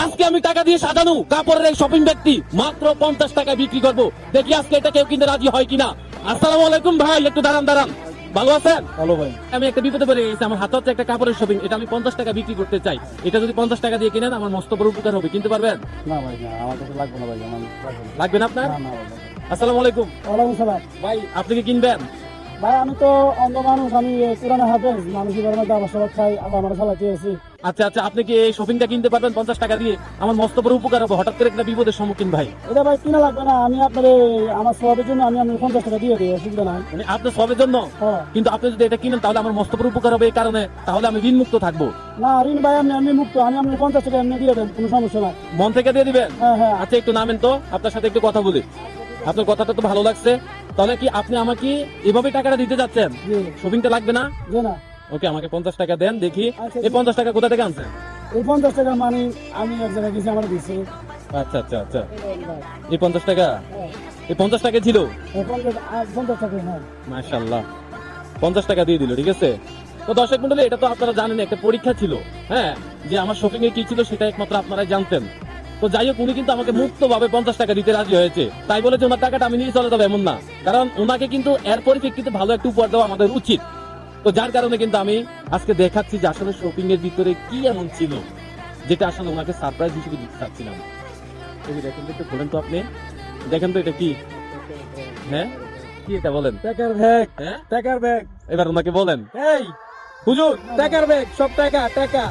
আজকে আমি টাকা দিয়ে সাজানো কাপড়ের এই শপিং ব্যাগটি মাত্র 50 টাকায় বিক্রি করব। দেখি আজকে এটা কেউ কিনতে রাজি হয় কিনা। আসসালামু আলাইকুম ভাই, একটু দাঁড়ান। ভালো আছেন? ভালো ভাই। আমি একটা বিপদে পড়ে গেছি, আমার হাতে হচ্ছে একটা কাপড়ের শপিং, এটা আমি 50 টাকা বিক্রি করতে চাই। এটা যদি 50 টাকা দিয়ে কিনেন আমার মস্ত বড় উপকার হবে, কিনতে পারবেন? না ভাই, না আমার কাছে লাগবে না ভাই, আমার লাগবে না। লাগবে না আপনার? না, না ভাই, লাগবে না। আসসালামু আলাইকুম ওয়ালাইকুম সালাম। ভাই, আপনি কি কিনবেন? ভাই আমি তো অন্ধ মানুষ, আমি পুরানো হাফেজ মানুষের মধ্যে আমার সবাই খাই, আবার আমার চালাতে আছি। আচ্ছা, আপনি কি এই শপিংটা কিনতে পারবেন 50 টাকা দিয়ে? আমার মস্ত বড় উপকার হবে, হঠাৎ করে একটা বিপদের সম্মুখীন ভাই। এটা ভাই কিনা লাগবে না, আমি আপনার আমার স্বভাবের জন্য আমি 50 টাকা দিয়ে দিই, অসুবিধা নাই। মানে আপনার সবের জন্য? হ্যাঁ। কিন্তু আপনি যদি এটা কিনেন তাহলে আমার মস্ত বড় উপকার হবে, এই কারণে তাহলে আমি ঋণ মুক্ত থাকবো। না ঋণ ভাই, আমি মুক্ত, আমি 50 টাকা এমনি দিয়ে দেন, কোনো সমস্যা নাই। মন থেকে দিয়ে দিবেন? হ্যাঁ। আচ্ছা, একটু নামেন তো, আপনার সাথে একটু কথা বলি। আপনার কথাটা তো ভালো লাগছে। তাহলে কি আপনি আমাকে এভাবে টাকাটা দিতে যাচ্ছেন? জি। শপিংটা লাগবে না? যে না, ওকে, আমাকে 50 টাকা দেন দেখি। আচ্ছা, এই 50 টাকা কোথা থেকে আনছেন? এই 50 টাকা মানে আমি এক জায়গায় গেছি, আমার দিচ্ছে। আচ্ছা। এই 50 টাকা, এই 50 টাকা ছিল? 50 টাকা, হ্যাঁ। মাশাআল্লাহ, 50 টাকা দিয়ে দিল, ঠিক আছে। তো দর্শক মন্ডলী, এটা তো আপনারা জানেন একটা পরীক্ষা ছিল, হ্যাঁ, যে আমার শপিং এ কি ছিল সেটা একমাত্র আপনারাই জানতেন। তো যাই হোক, উনি কিন্তু আমাকে মুক্ত ভাবে 50 টাকা দিতে রাজি হয়েছে। তাই বলে যে ওনার টাকাটা আমি নিয়ে চলে যাবো এমন না, কারণ ওনাকে কিন্তু এর পরিপ্রেক্ষিতে ভালো একটা উপহার দেওয়া আমাদের উচিত। তো যার কারণে কিন্তু আমি আজকে দেখাচ্ছি যে আসলে শপিং এর ভিতরে কি এমন ছিল যেটা আসলে ওনাকে সারপ্রাইজ হিসেবে দিতে চাচ্ছিলাম। এই যে দেখেন তো, একটু বলেন তো আপনি, দেখেন তো এটা কি? হ্যাঁ, কি এটা বলেন? টাকার ব্যাগ, হ্যাঁ, টাকার ব্যাগ। এবার ওনাকে বলেন। এই হুজুর, টাকার ব্যাগ, সব টাকা টাকা।